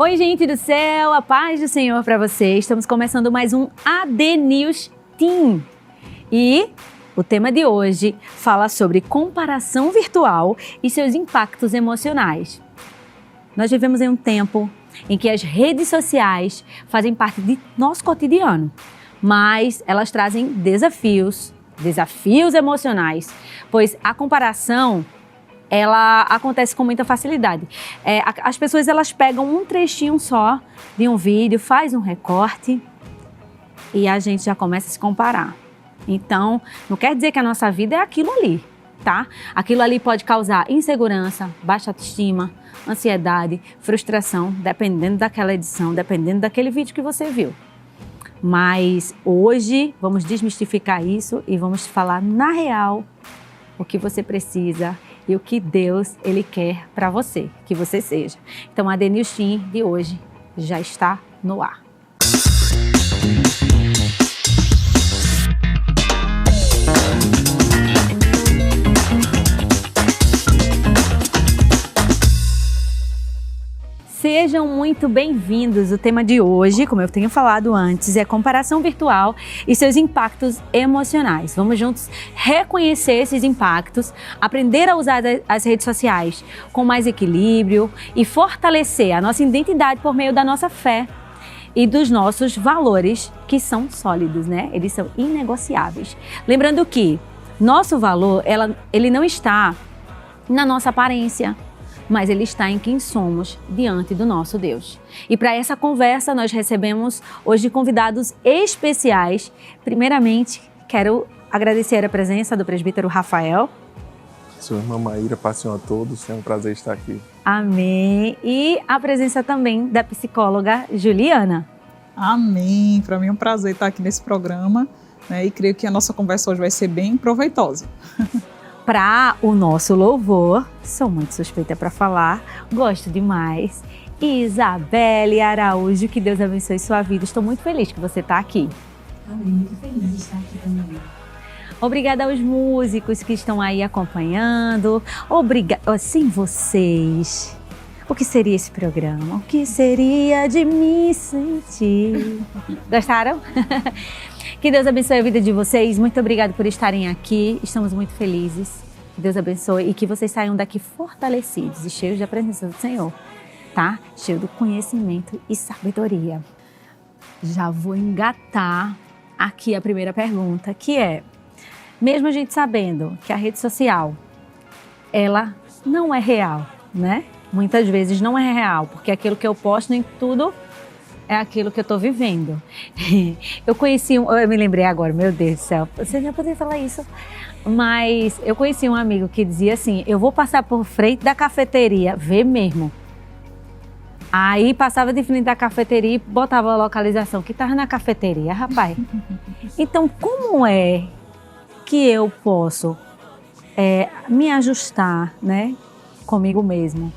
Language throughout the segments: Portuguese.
Oi, gente do céu, a paz do Senhor para vocês. Estamos começando mais um AD News Team. E o tema de hoje fala sobre comparação virtual e seus impactos emocionais. Nós vivemos em um tempo em que as redes sociais fazem parte de nosso cotidiano, mas elas trazem desafios emocionais, pois a comparação ela acontece com muita facilidade. As pessoas elas pegam um trechinho só de um vídeo, faz um recorte e a gente já começa a se comparar. Então, não quer dizer que a nossa vida é aquilo ali, tá? Aquilo ali pode causar insegurança, baixa autoestima, ansiedade, frustração, dependendo daquela edição, dependendo daquele vídeo que você viu. Mas hoje vamos desmistificar isso e vamos falar na real o que você precisa e o que Deus ele quer para você, que você seja. Então a AD News Team de hoje já está no ar. Sejam muito bem-vindos. O tema de hoje, como eu tenho falado antes, é comparação virtual e seus impactos emocionais. Vamos juntos reconhecer esses impactos, aprender a usar as redes sociais com mais equilíbrio e fortalecer a nossa identidade por meio da nossa fé e dos nossos valores, que são sólidos, né? Eles são inegociáveis. Lembrando que nosso valor, ele não está na nossa aparência, mas ele está em quem somos diante do nosso Deus. E para essa conversa nós recebemos hoje convidados especiais. Primeiramente, quero agradecer a presença do presbítero Rafael. Sua irmã Maíra, paz a todos, é um prazer estar aqui. Amém. E a presença também da psicóloga Juliana. Amém. Para mim é um prazer estar aqui nesse programa, né? E creio que a nossa conversa hoje vai ser bem proveitosa. Para o nosso louvor, sou muito suspeita para falar, gosto demais. Isabelle Araújo, que Deus abençoe sua vida. Estou muito feliz que você está aqui. Amém, muito feliz de estar aqui também. Obrigada aos músicos que estão aí acompanhando. Obrigada. Sem vocês, o que seria esse programa? O que seria de me sentir? Gostaram? Que Deus abençoe a vida de vocês. Muito obrigada por estarem aqui. Estamos muito felizes. Que Deus abençoe e que vocês saiam daqui fortalecidos e cheios da presença do Senhor, tá? Cheio do conhecimento e sabedoria. Já vou engatar aqui a primeira pergunta, que é: mesmo a gente sabendo que a rede social, ela não é real, né? Muitas vezes não é real, porque aquilo que eu posto nem tudo é aquilo que eu estou vivendo. Eu me lembrei agora, meu Deus do céu, você já poderia falar isso, mas eu conheci um amigo que dizia assim: eu vou passar por frente da cafeteria, vê mesmo. Aí passava de frente da cafeteria e botava a localização que estava na cafeteria, rapaz. Então, como é que eu posso me ajustar, né, comigo mesmo,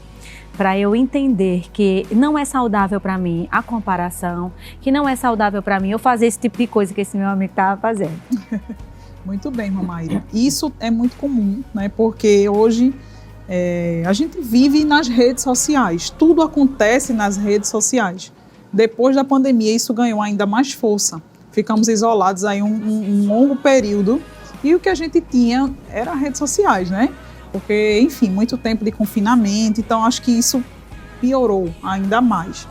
para eu entender que não é saudável para mim a comparação, que não é saudável para mim eu fazer esse tipo de coisa que esse meu amigo estava fazendo? Muito bem, irmã Maíra. Isso é muito comum, né? Porque hoje a gente vive nas redes sociais, tudo acontece nas redes sociais. Depois da pandemia, isso ganhou ainda mais força. Ficamos isolados aí um longo período e o que a gente tinha era redes sociais, né? Porque, enfim, muito tempo de confinamento, então acho que isso piorou ainda mais.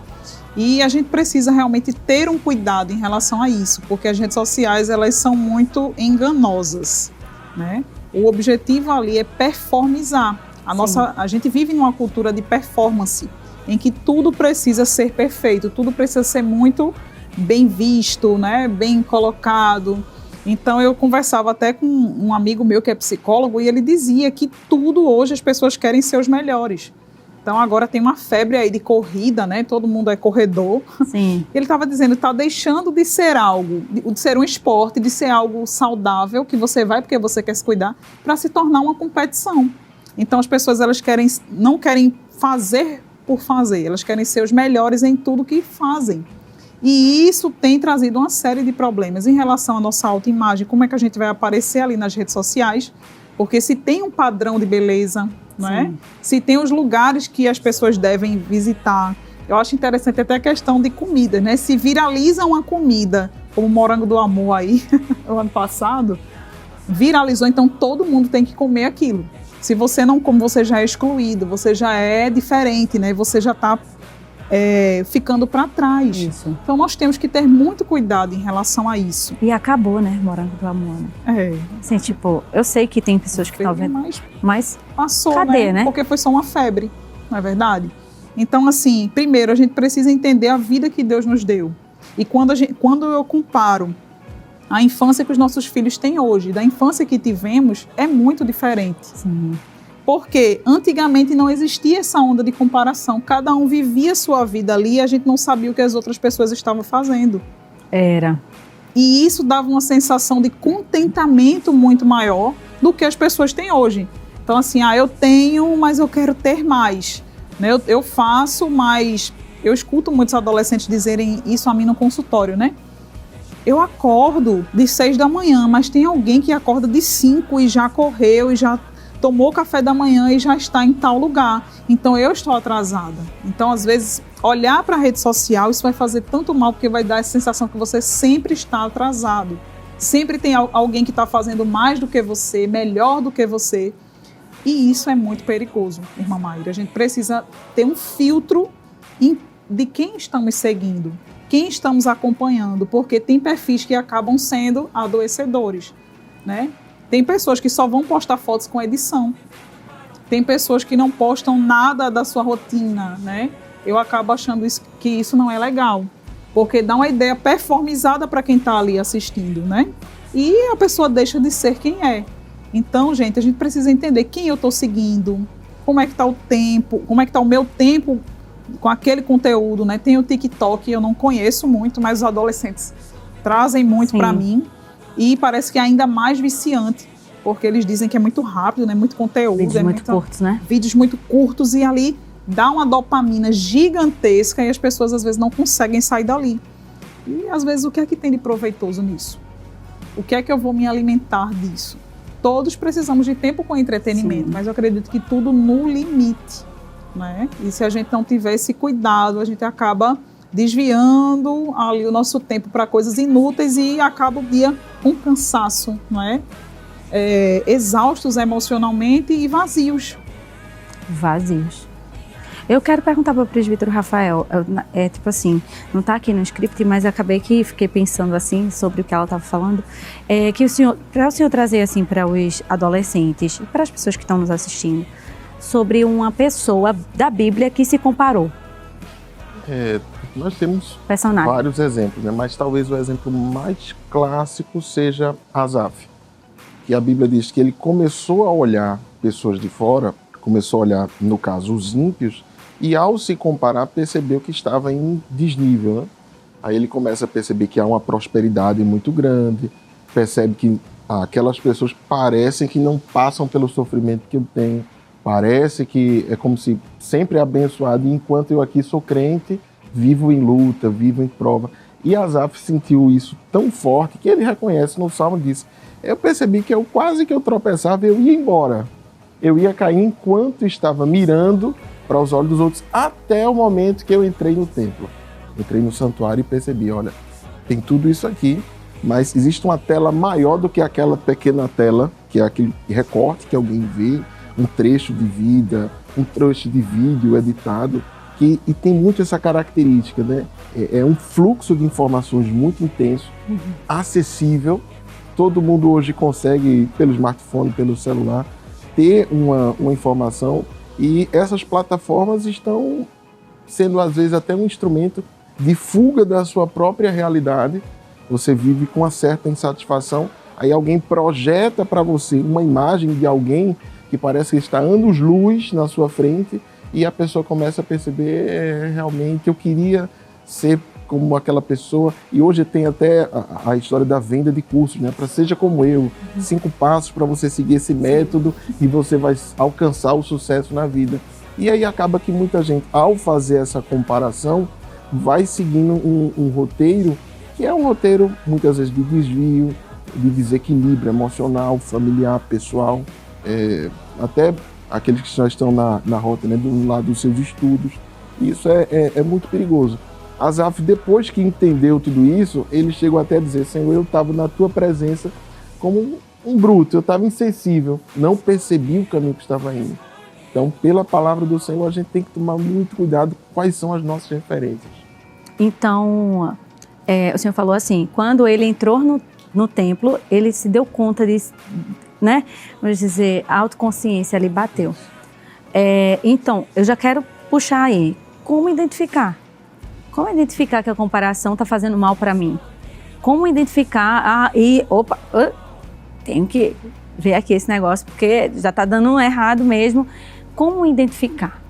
E a gente precisa realmente ter um cuidado em relação a isso, porque as redes sociais, elas são muito enganosas, né? O objetivo ali é performizar. A gente vive numa cultura de performance, em que tudo precisa ser perfeito, tudo precisa ser muito bem visto, né? Bem colocado. Então eu conversava até com um amigo meu que é psicólogo e ele dizia que tudo hoje as pessoas querem ser os melhores. Então agora tem uma febre aí de corrida, né? Todo mundo é corredor. Sim. Ele estava dizendo que está deixando de ser algo, de ser um esporte, de ser algo saudável, que você vai porque você quer se cuidar, para se tornar uma competição. Então as pessoas elas não querem fazer por fazer, elas querem ser os melhores em tudo que fazem. E isso tem trazido uma série de problemas em relação à nossa autoimagem, como é que a gente vai aparecer ali nas redes sociais, porque se tem um padrão de beleza, não é? Se tem os lugares que as pessoas devem visitar, Eu acho interessante até a questão de comida, né? Se viraliza uma comida, como o Morango do Amor aí, o ano passado, viralizou, então todo mundo tem que comer aquilo. Se você não come, você já é excluído, você já é diferente, né? Você já está ficando para trás. Isso. Então nós temos que ter muito cuidado em relação a isso. E acabou, né, Morango do Amor, né? Assim, tipo, eu sei que tem pessoas que estão vendo, mas passou, cadê, né? Porque foi só uma febre, não é verdade? Então, assim, primeiro a gente precisa entender a vida que Deus nos deu. E quando eu comparo a infância que os nossos filhos têm hoje, da infância que tivemos, é muito diferente. Sim. Porque antigamente não existia essa onda de comparação. Cada um vivia a sua vida ali e a gente não sabia o que as outras pessoas estavam fazendo. Era. E isso dava uma sensação de contentamento muito maior do que as pessoas têm hoje. Então, assim, eu tenho, mas eu quero ter mais. Né? Eu faço, mas eu escuto muitos adolescentes dizerem isso a mim no consultório, né? Eu acordo de 6 da manhã, mas tem alguém que acorda de 5 e já correu e já tomou café da manhã e já está em tal lugar. Então, eu estou atrasada. Então, às vezes, olhar para a rede social, isso vai fazer tanto mal, porque vai dar essa sensação que você sempre está atrasado. Sempre tem alguém que está fazendo mais do que você, melhor do que você. E isso é muito perigoso, irmã Mayra. A gente precisa ter um filtro de quem estamos seguindo, quem estamos acompanhando, porque tem perfis que acabam sendo adoecedores, né? Tem pessoas que só vão postar fotos com edição. Tem pessoas que não postam nada da sua rotina, né? Eu acabo achando que isso não é legal, porque dá uma ideia performizada para quem está ali assistindo, né? E a pessoa deixa de ser quem é. Então, gente, a gente precisa entender quem eu estou seguindo, como é que está o tempo, como é que está o meu tempo com aquele conteúdo, né? Tem o TikTok, eu não conheço muito, mas os adolescentes trazem muito para mim. E parece que é ainda mais viciante, porque eles dizem que é muito rápido, né? Muito conteúdo. Vídeos muito curtos, né? Vídeos muito curtos e ali dá uma dopamina gigantesca e as pessoas às vezes não conseguem sair dali. E às vezes o que é que tem de proveitoso nisso? O que é que eu vou me alimentar disso? Todos precisamos de tempo com entretenimento, mas eu acredito que tudo no limite, né? E se a gente não tiver esse cuidado, a gente acaba desviando ali o nosso tempo para coisas inúteis e acaba o dia com cansaço, não é? Exaustos emocionalmente e vazios. Vazios. Eu quero perguntar para o presbítero Rafael, tipo assim, não está aqui no script, mas acabei que fiquei pensando assim sobre o que ela estava falando, que para o senhor trazer assim para os adolescentes e para as pessoas que estão nos assistindo, sobre uma pessoa da Bíblia que se comparou. Nós temos Personagem. vários exemplos, né? Mas talvez o exemplo mais clássico seja Asaf, que a Bíblia diz que ele começou a olhar pessoas de fora, começou a olhar, no caso, os ímpios, e ao se comparar percebeu que estava em desnível, né? Aí ele começa a perceber que há uma prosperidade muito grande, percebe que aquelas pessoas parecem que não passam pelo sofrimento que eu tenho, parece que é como se sempre é abençoado, e enquanto eu aqui sou crente, vivo em luta, vivo em prova. E Asaf sentiu isso tão forte que ele reconhece no Salmo, diz: eu percebi que quase que eu tropeçava, eu ia embora. Eu ia cair enquanto estava mirando para os olhos dos outros, até o momento que eu entrei no templo. Entrei no santuário e percebi, olha, tem tudo isso aqui, mas existe uma tela maior do que aquela pequena tela, que é aquele recorte que alguém vê, um trecho de vida, um trecho de vídeo editado, e tem muito essa característica, né? É um fluxo de informações muito intenso, acessível. Todo mundo hoje consegue, pelo smartphone, pelo celular, ter uma informação, e essas plataformas estão sendo, às vezes, até um instrumento de fuga da sua própria realidade. Você vive com uma certa insatisfação, aí alguém projeta para você uma imagem de alguém que parece que está anos-luz na sua frente, e a pessoa começa a perceber, realmente, eu queria ser como aquela pessoa. E hoje tem até a história da venda de cursos, né? Para seja como eu, 5 passos para você seguir esse método e você vai alcançar o sucesso na vida. E aí acaba que muita gente, ao fazer essa comparação, vai seguindo um roteiro que é um roteiro, muitas vezes, de desvio, de desequilíbrio emocional, familiar, pessoal, até aqueles que já estão na rota, né, do lado dos seus estudos. Isso é muito perigoso. Asaf, depois que entendeu tudo isso, ele chegou até a dizer: Senhor, eu estava na tua presença como um bruto, eu estava insensível, não percebi o caminho que estava indo. Então, pela palavra do Senhor, a gente tem que tomar muito cuidado com quais são as nossas referências. Então, o senhor falou assim, quando ele entrou no templo, ele se deu conta disso, né? Vamos dizer, a autoconsciência ali bateu. Então, eu já quero puxar aí, como identificar? Como identificar que a comparação está fazendo mal para mim? Como identificar, tenho que ver aqui esse negócio, porque já está dando errado mesmo. Como identificar?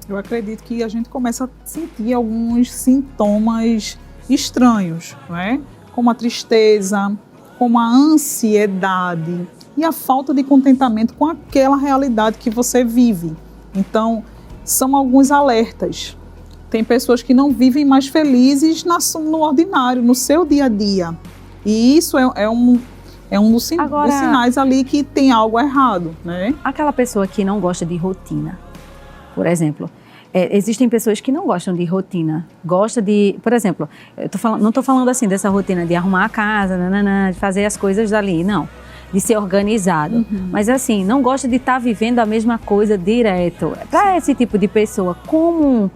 Eu acredito que a gente começa a sentir alguns sintomas estranhos, não é? Como a tristeza, como a ansiedade e a falta de contentamento com aquela realidade que você vive. Então, são alguns alertas. Tem pessoas que não vivem mais felizes no ordinário, no seu dia a dia. E isso é um dos sinais ali que tem algo errado, né? Aquela pessoa que não gosta de rotina, por exemplo. Existem pessoas que não gostam de rotina. Gosta de, por exemplo, não estou falando assim dessa rotina de arrumar a casa, de fazer as coisas dali, não. De ser organizado. Uhum. Mas assim, não gosta de estar vivendo a mesma coisa direto. Para esse tipo de pessoa, como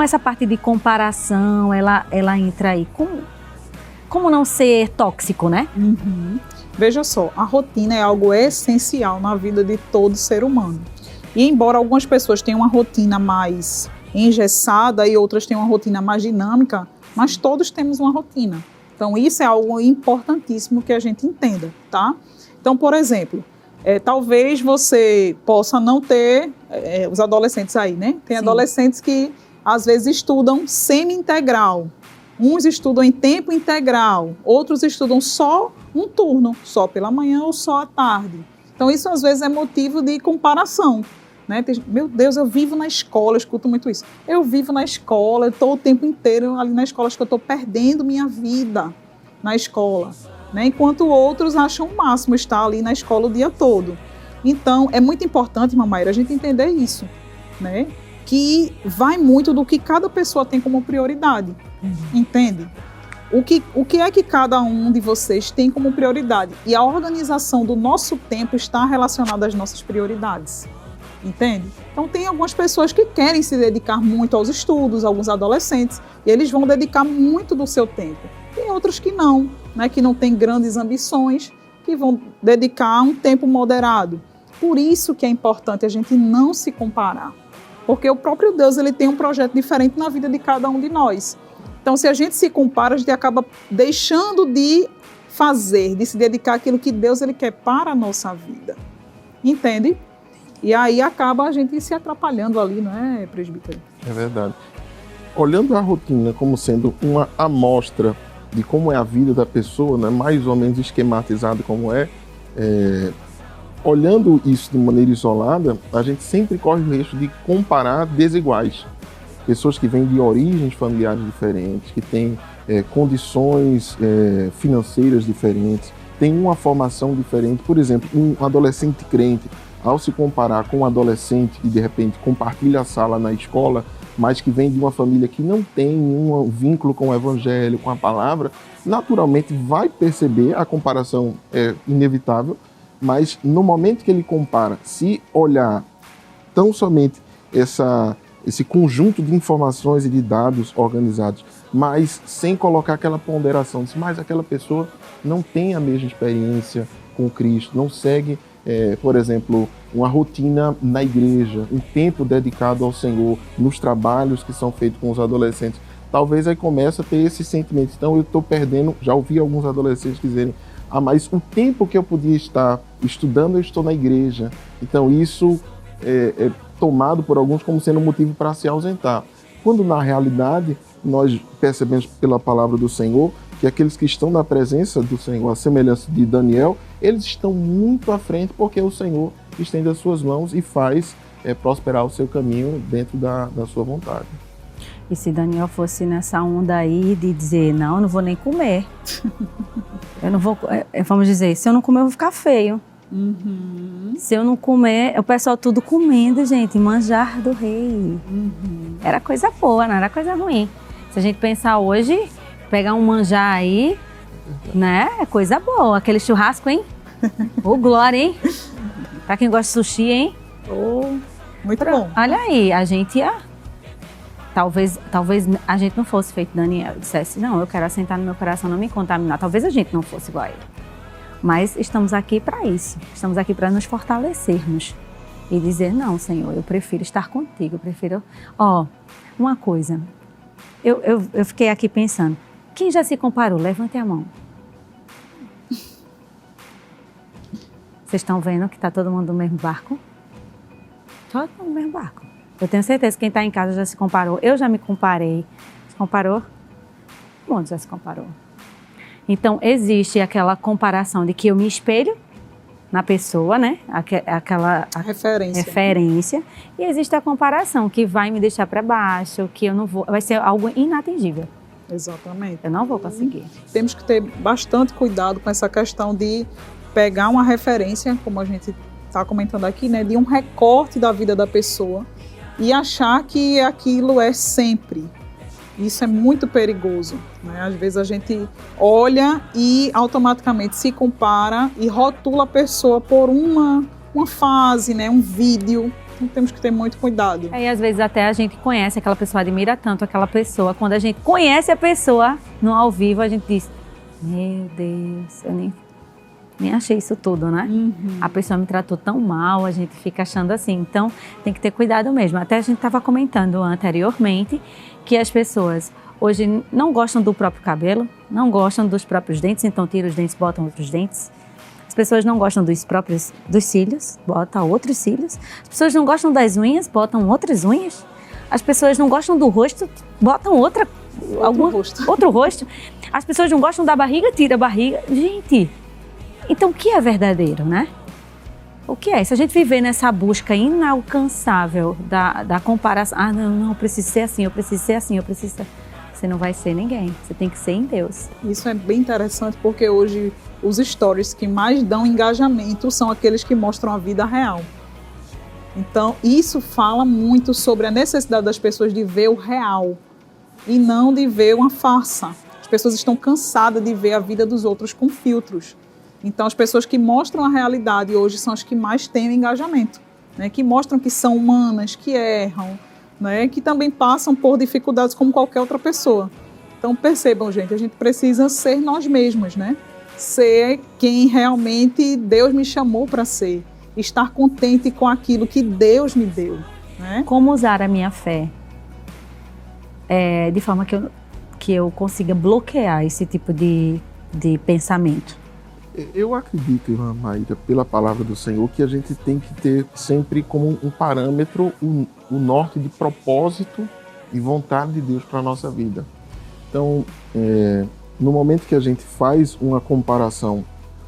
essa parte de comparação, ela entra aí? Como não ser tóxico, né? Uhum. Veja só, a rotina é algo essencial na vida de todo ser humano. E embora algumas pessoas tenham uma rotina mais engessada e outras tenham uma rotina mais dinâmica, mas todos temos uma rotina. Então isso é algo importantíssimo que a gente entenda, tá? Então, por exemplo, talvez você possa não ter, os adolescentes aí, né? Tem Sim. adolescentes que às vezes estudam semi-integral. Uns estudam em tempo integral, outros estudam só um turno, só pela manhã ou só à tarde. Então isso às vezes é motivo de comparação, né? Meu Deus, eu vivo na escola, eu escuto muito isso. Eu vivo na escola, eu estou o tempo inteiro ali na escola, acho que eu estou perdendo minha vida na escola, né? Enquanto outros acham o máximo estar ali na escola o dia todo. Então é muito importante, Mamaíra, a gente entender isso, né? Que vai muito do que cada pessoa tem como prioridade, entende? O que é que cada um de vocês tem como prioridade? E a organização do nosso tempo está relacionada às nossas prioridades, entende? Então tem algumas pessoas que querem se dedicar muito aos estudos, alguns adolescentes, e eles vão dedicar muito do seu tempo. Tem outros que não, né, que não têm grandes ambições, que vão dedicar um tempo moderado. Por isso que é importante a gente não se comparar. Porque o próprio Deus ele tem um projeto diferente na vida de cada um de nós. Então, se a gente se compara, a gente acaba deixando de fazer, de se dedicar àquilo que Deus ele quer para a nossa vida. Entende? E aí acaba a gente se atrapalhando ali, não é, presbítero? É verdade. Olhando a rotina como sendo uma amostra de como é a vida da pessoa, né, mais ou menos esquematizado como olhando isso de maneira isolada, a gente sempre corre o risco de comparar desiguais. Pessoas que vêm de origens familiares diferentes, que têm condições financeiras diferentes, têm uma formação diferente. Por exemplo, um adolescente crente, ao se comparar com um adolescente que de repente compartilha a sala na escola, mas que vem de uma família que não tem nenhum vínculo com o evangelho, com a palavra, naturalmente vai perceber, a comparação é inevitável, mas no momento que ele compara, se olhar tão somente esse conjunto de informações e de dados organizados, mas sem colocar aquela ponderação, mas aquela pessoa não tem a mesma experiência com Cristo, não segue, por exemplo, uma rotina na igreja, um tempo dedicado ao Senhor, nos trabalhos que são feitos com os adolescentes, talvez aí comece a ter esse sentimento. Então eu estou perdendo, já ouvi alguns adolescentes dizerem, mas o tempo que eu podia estar estudando, eu estou na igreja. Então isso é tomado por alguns como sendo um motivo para se ausentar. Quando na realidade nós percebemos pela palavra do Senhor que aqueles que estão na presença do Senhor, a semelhança de Daniel, eles estão muito à frente porque o Senhor estende as suas mãos e faz prosperar o seu caminho dentro da sua vontade. E se Daniel fosse nessa onda aí de dizer, não vou nem comer. Eu não vou, vamos dizer, se eu não comer eu vou ficar feio. Se eu não comer, o pessoal tudo comendo, gente, manjar do rei. Era coisa boa, não era coisa ruim. Se a gente pensar hoje, pegar um manjar aí, né, é coisa boa. Aquele churrasco, hein? Ô, glória, hein? Pra quem gosta de sushi, hein? Muito bom. Olha aí, a gente ia... Talvez a gente não fosse feito Daniel, dissesse, não, eu quero assentar no meu coração, não me contaminar. Talvez a gente não fosse igual a ele. Mas estamos aqui para isso. Estamos aqui para nos fortalecermos. E dizer, não, Senhor, eu prefiro estar contigo. Eu prefiro... uma coisa. Eu fiquei aqui pensando. Quem já se comparou? Levante a mão. Vocês estão vendo que está todo mundo no mesmo barco? Todo mundo no mesmo barco. Eu tenho certeza que quem está em casa já se comparou. Eu já me comparei. Se comparou? O mundo já se comparou. Então, existe aquela comparação de que eu me espelho na pessoa, né? Aquela referência. E existe a comparação que vai me deixar para baixo, que eu não vou... Vai ser algo inatingível. Exatamente. Eu não vou conseguir. Temos que ter bastante cuidado com essa questão de pegar uma referência, como a gente está comentando aqui, né? De um recorte da vida da pessoa e achar que aquilo é sempre. Isso é muito perigoso, né? Às vezes a gente olha e automaticamente se compara e rotula a pessoa por uma fase, né? Um vídeo. Então temos que ter muito cuidado. E às vezes até a gente conhece aquela pessoa, admira tanto aquela pessoa. Quando a gente conhece a pessoa no ao vivo, a gente diz, meu Deus, eu nem achei isso tudo, né? A pessoa me tratou tão mal, a gente fica achando assim. Então, tem que ter cuidado mesmo. Até a gente estava comentando anteriormente que as pessoas hoje não gostam do próprio cabelo, não gostam dos próprios dentes, então tira os dentes, botam outros dentes. As pessoas não gostam dos cílios, botam outros cílios. As pessoas não gostam das unhas, botam outras unhas. As pessoas não gostam do rosto, botam outro rosto. As pessoas não gostam da barriga, tira a barriga. Gente... Então, o que é verdadeiro, né? O que é? Se a gente viver nessa busca inalcançável da comparação, não, eu preciso ser assim, eu preciso ser assim, eu preciso ser... Você não vai ser ninguém, você tem que ser em Deus. Isso é bem interessante porque hoje os stories que mais dão engajamento são aqueles que mostram a vida real. Então, isso fala muito sobre a necessidade das pessoas de ver o real e não de ver uma farsa. As pessoas estão cansadas de ver a vida dos outros com filtros. Então, as pessoas que mostram a realidade hoje são as que mais têm o engajamento, né? Que mostram que são humanas, que erram, né? Que também passam por dificuldades como qualquer outra pessoa. Então, percebam, gente, a gente precisa ser nós mesmos, né? Ser quem realmente Deus me chamou para ser. Estar contente com aquilo que Deus me deu, né? Como usar a minha fé de forma que eu consiga bloquear esse tipo de pensamento? Eu acredito, irmã Maíra, pela palavra do Senhor, que a gente tem que ter sempre como um parâmetro o norte de propósito e vontade de Deus para a nossa vida. Então, no momento que a gente faz uma comparação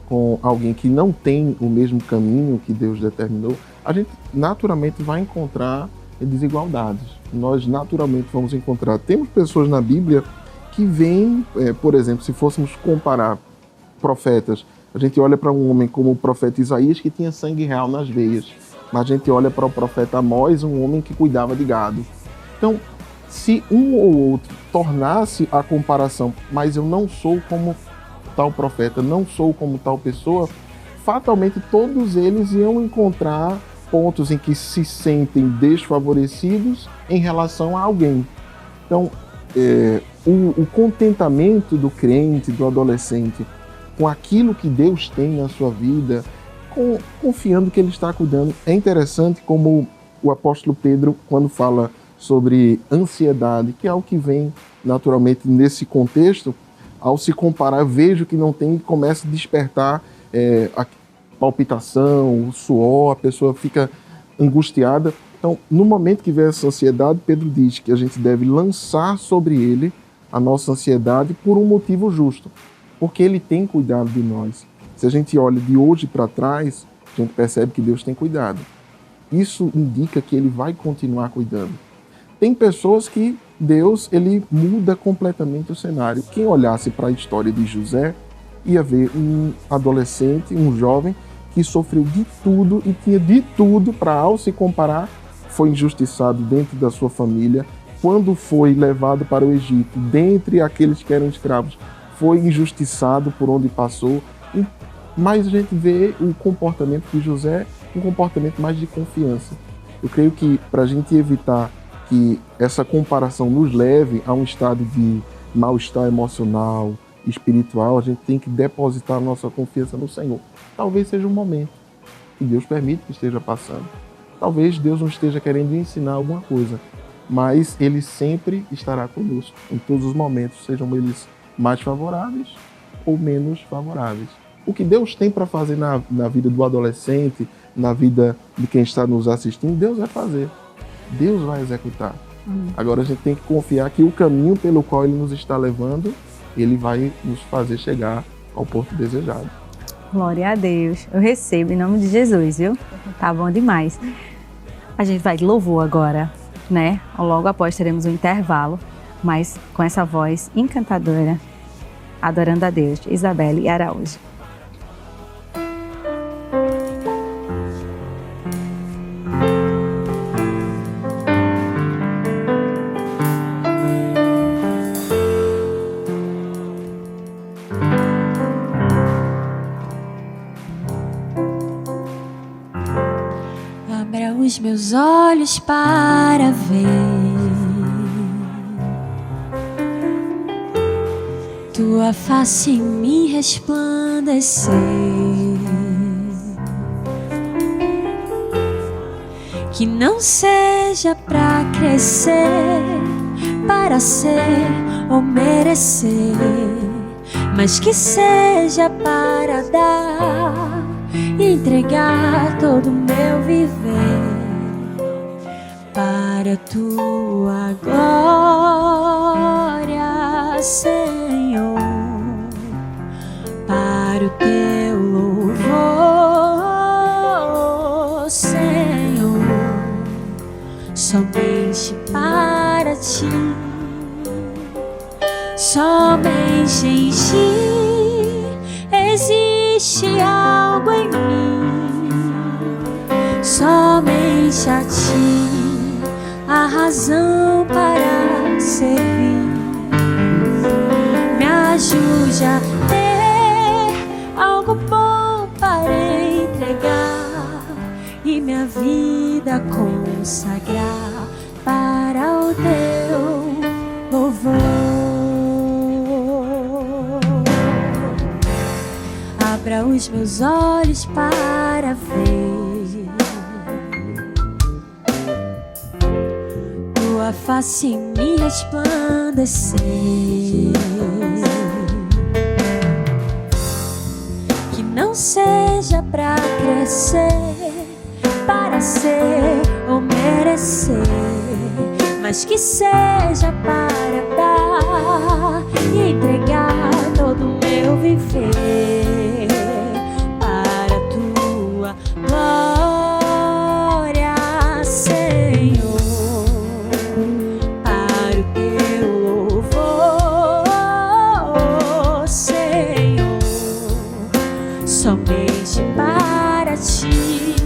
com alguém que não tem o mesmo caminho que Deus determinou, a gente naturalmente vai encontrar desigualdades. Nós naturalmente vamos encontrar. Temos pessoas na Bíblia que veem, por exemplo, se fôssemos comparar profetas, a gente olha para um homem como o profeta Isaías, que tinha sangue real nas veias. Mas a gente olha para o profeta Amós, um homem que cuidava de gado. Então, se um ou outro tornasse a comparação, mas eu não sou como tal profeta, não sou como tal pessoa, fatalmente todos eles iam encontrar pontos em que se sentem desfavorecidos em relação a alguém. Então, o contentamento do crente, do adolescente, com aquilo que Deus tem na sua vida, confiando que Ele está cuidando. É interessante como o apóstolo Pedro, quando fala sobre ansiedade, que é algo que vem naturalmente nesse contexto, ao se comparar, vejo que não tem e começa a despertar a palpitação, o suor, a pessoa fica angustiada. Então, no momento que vem essa ansiedade, Pedro diz que a gente deve lançar sobre Ele a nossa ansiedade por um motivo justo, porque Ele tem cuidado de nós. Se a gente olha de hoje para trás, a gente percebe que Deus tem cuidado. Isso indica que Ele vai continuar cuidando. Tem pessoas que Deus, Ele muda completamente o cenário. Quem olhasse para a história de José, ia ver um adolescente, um jovem, que sofreu de tudo e tinha de tudo para, ao se comparar, foi injustiçado dentro da sua família. Quando foi levado para o Egito, dentre aqueles que eram escravos, foi injustiçado por onde passou. Mas a gente vê o comportamento de José, um comportamento mais de confiança. Eu creio que para a gente evitar que essa comparação nos leve a um estado de mal-estar emocional, espiritual, a gente tem que depositar a nossa confiança no Senhor. Talvez seja um momento que Deus permite que esteja passando. Talvez Deus não esteja querendo ensinar alguma coisa, mas Ele sempre estará conosco em todos os momentos, sejam eles mais favoráveis ou menos favoráveis. O que Deus tem para fazer na vida do adolescente, na vida de quem está nos assistindo, Deus vai fazer. Deus vai executar. Agora a gente tem que confiar que o caminho pelo qual Ele nos está levando, Ele vai nos fazer chegar ao porto desejado. Glória a Deus. Eu recebo em nome de Jesus, viu? Tá bom demais. A gente vai de louvor agora, né? Logo após teremos um intervalo, mas com essa voz encantadora, adorando a Deus, Isabelle Araújo. Abra os meus olhos para ver Tua face em mim resplandecer, que não seja pra crescer, para ser ou merecer, mas que seja para dar e entregar todo o meu viver para Tua glória, Senhor, para o Teu louvor, Senhor, somente para Ti, somente em Ti existe algo em mim, somente a Ti a razão para servir. Me ajude a ter algo bom para entregar e minha vida consagrar para o Teu louvor. Abra os meus olhos para ver Tua face em mim resplandecer, que não seja pra crescer, para ser ou merecer, mas que seja para dar e entregar todo o meu viver para Tua glória, Senhor, para o Teu louvor, Senhor, somente para Ti,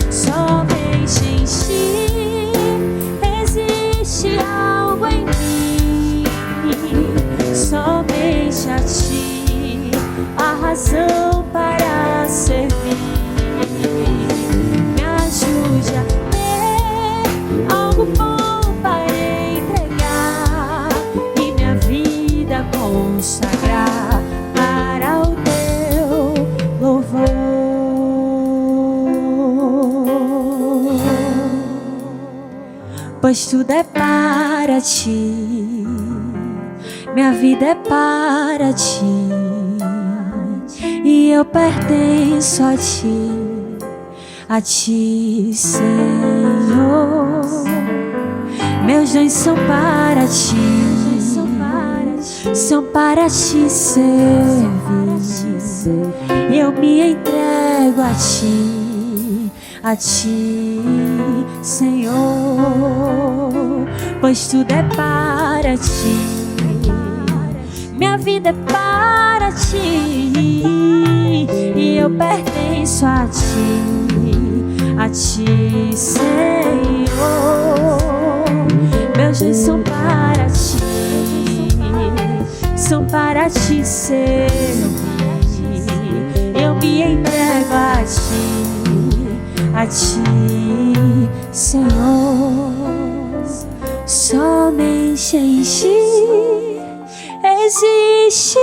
somente em Ti existe algo em mim, somente a Ti a razão para servir. Me ajude a ter algo bom para entregar e minha vida consagrar para o Teu louvor. Pois tudo é para Ti, minha vida é para Ti, e eu pertenço a Ti, Senhor. Meus dons são para Ti, são para Te servir, e eu me entrego a Ti, Senhor. Pois tudo é para Ti, minha vida é para ti e eu pertenço a ti, Senhor. Meus dias são para ti servir. Eu me entrego a ti, Senhor. Somente em ti existe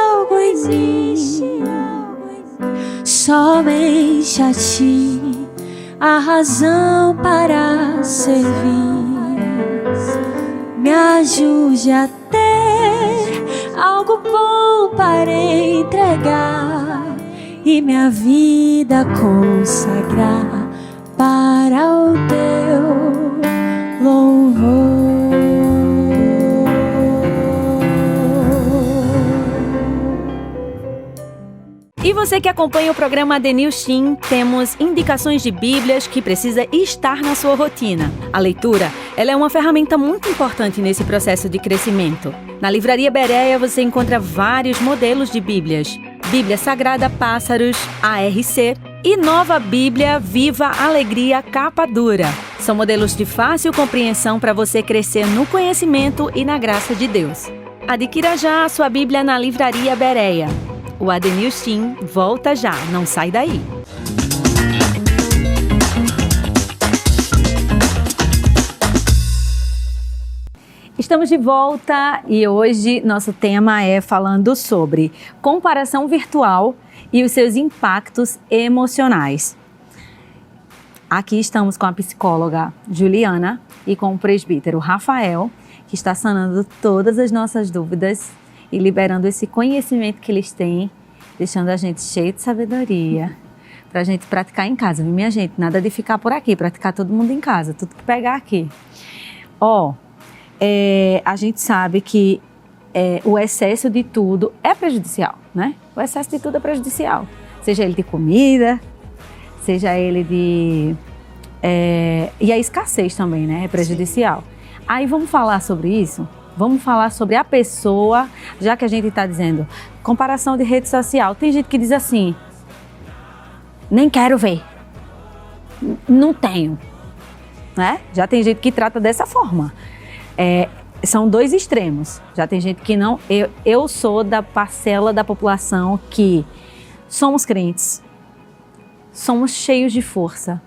algo em mim. Somente a ti a razão para servir. Me ajude a ter algo bom para entregar e minha vida consagrar para o teu louvor. E você que acompanha o programa Adenils Team, temos indicações de Bíblias que precisa estar na sua rotina. A leitura, ela é uma ferramenta muito importante nesse processo de crescimento. Na Livraria Bereia você encontra vários modelos de Bíblias. Bíblia Sagrada Pássaros, ARC e Nova Bíblia Viva Alegria Capa Dura. São modelos de fácil compreensão para você crescer no conhecimento e na graça de Deus. Adquira já a sua Bíblia na Livraria Bereia. O Adenils Team volta já, não sai daí. Estamos de volta e hoje nosso tema é falando sobre comparação virtual e os seus impactos emocionais. Aqui estamos com a psicóloga Juliana e com o presbítero Rafael, que está sanando todas as nossas dúvidas e liberando esse conhecimento que eles têm, deixando a gente cheio de sabedoria para a gente praticar em casa, viu, minha gente? Nada de ficar por aqui, praticar todo mundo em casa, tudo que pegar aqui. A gente sabe que o excesso de tudo é prejudicial, né? O excesso de tudo é prejudicial, seja ele de comida, seja ele de... e a escassez também, né? É prejudicial. Sim. Aí vamos falar sobre isso? Vamos falar sobre a pessoa, já que a gente está dizendo comparação de rede social. Tem gente que diz assim, nem quero ver, não tenho, né? Já tem gente que trata dessa forma. São dois extremos. Já tem gente que não... Eu sou da parcela da população que somos crentes, somos cheios de força,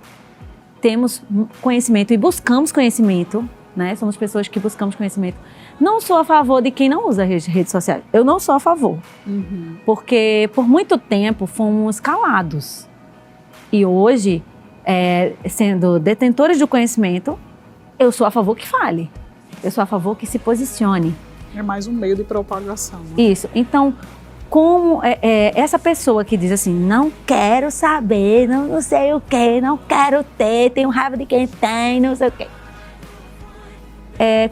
temos conhecimento e buscamos conhecimento, né? Somos pessoas que buscamos conhecimento. Não sou a favor de quem não usa redes sociais. Eu não sou a favor. Uhum. Porque por muito tempo fomos calados. E hoje, sendo detentores do conhecimento, eu sou a favor que fale. Eu sou a favor que se posicione. É mais um meio de propagação, né? Isso. Então, como essa pessoa que diz assim, não quero saber, não sei o quê, não quero ter, tenho raiva de quem tem, não sei o quê.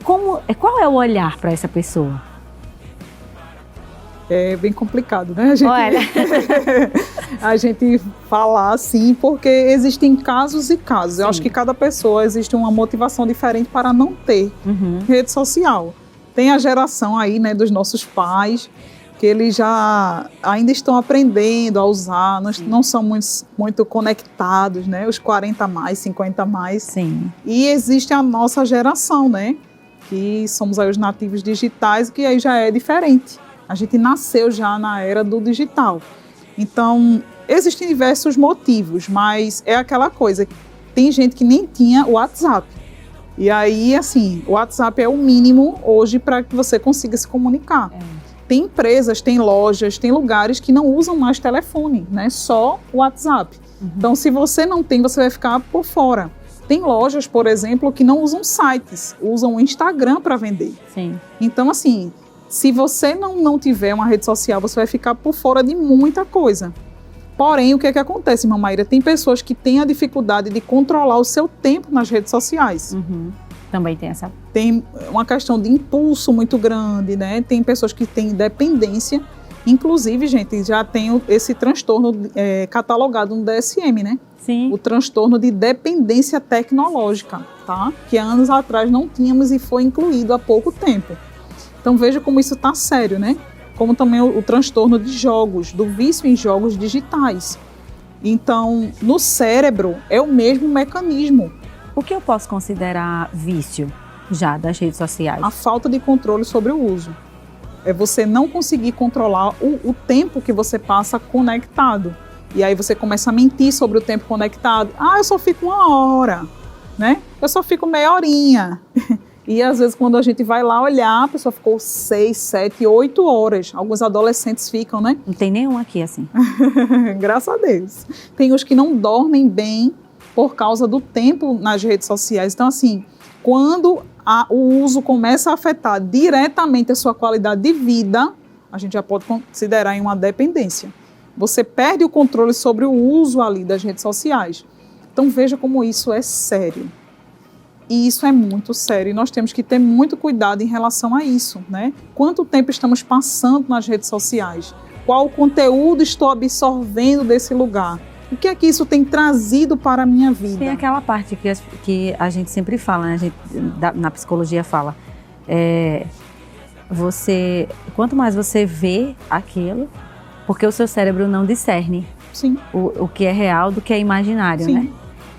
Qual é o olhar para essa pessoa? É bem complicado, né? Olha. A gente falar assim, porque existem casos e casos. Sim. Eu acho que cada pessoa existe uma motivação diferente para não ter rede social. Tem a geração aí, né, dos nossos pais, que eles já ainda estão aprendendo a usar, não são muito conectados, né? Os 40 mais, 50 mais. Sim. E existe a nossa geração, né? Que somos aí os nativos digitais, que aí já é diferente. A gente nasceu já na era do digital. Então, existem diversos motivos, mas é aquela coisa, tem gente que nem tinha o WhatsApp. E aí, assim, o WhatsApp é o mínimo hoje para que você consiga se comunicar. Tem empresas, tem lojas, tem lugares que não usam mais telefone, né? Só o WhatsApp. Então, se você não tem, você vai ficar por fora. Tem lojas, por exemplo, que não usam sites, usam o Instagram para vender. Sim. Então, assim, se você não tiver uma rede social, você vai ficar por fora de muita coisa. Porém, o que é que acontece, irmã Maíra? Tem pessoas que têm a dificuldade de controlar o seu tempo nas redes sociais. Também tem essa. Tem uma questão de impulso muito grande, né? Tem pessoas que têm dependência. Inclusive, gente, já tem esse transtorno catalogado no DSM, né? Sim. O transtorno de dependência tecnológica, tá? Que há anos atrás não tínhamos e foi incluído há pouco tempo. Então veja como isso está sério, né? como também o transtorno de jogos, do vício em jogos digitais. Então, no cérebro é o mesmo mecanismo. O que eu posso considerar vício já das redes sociais? A falta de controle sobre o uso. É você não conseguir controlar o tempo que você passa conectado. E aí você começa a mentir sobre o tempo conectado. Eu só fico 1 hora, né? Eu só fico meia horinha. E às vezes quando a gente vai lá olhar, a pessoa ficou 6, 7, 8 horas. Alguns adolescentes ficam, né? Não tem nenhum aqui assim. Graças a Deus. Tem os que não dormem bem por causa do tempo nas redes sociais. Então, assim, quando o uso começa a afetar diretamente a sua qualidade de vida, a gente já pode considerar em uma dependência. Você perde o controle sobre o uso ali das redes sociais. Então, veja como isso é sério. E isso é muito sério. E nós temos que ter muito cuidado em relação a isso, né? Quanto tempo estamos passando nas redes sociais? Qual conteúdo estou absorvendo desse lugar? O que é que isso tem trazido para a minha vida? Tem aquela parte que a gente sempre fala, né? Na psicologia fala. Quanto mais você vê aquilo, porque o seu cérebro não discerne. Sim. O que é real do que é imaginário, Sim. né?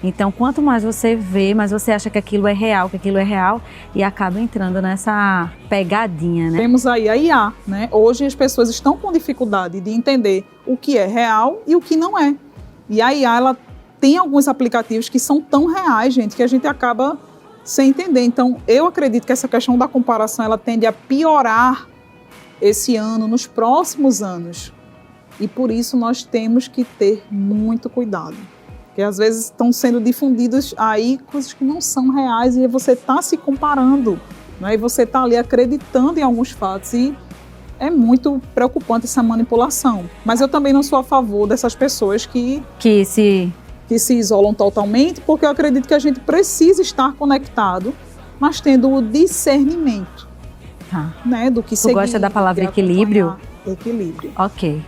Então, quanto mais você vê, mais você acha que aquilo é real, e acaba entrando nessa pegadinha, né? Temos aí a IA, né? Hoje as pessoas estão com dificuldade de entender o que é real e o que não é. E a IA, ela tem alguns aplicativos que são tão reais, gente, que a gente acaba sem entender. Então, eu acredito que essa questão da comparação, ela tende a piorar esse ano, nos próximos anos. E por isso nós temos que ter muito cuidado. Porque às vezes estão sendo difundidas aí coisas que não são reais e você está se comparando, né? E você está ali acreditando em alguns fatos e é muito preocupante essa manipulação. Mas eu também não sou a favor dessas pessoas que se isolam totalmente, porque eu acredito que a gente precisa estar conectado, mas tendo o discernimento, né, do que seguir. Tu gosta da palavra equilíbrio? Equilíbrio. Ok.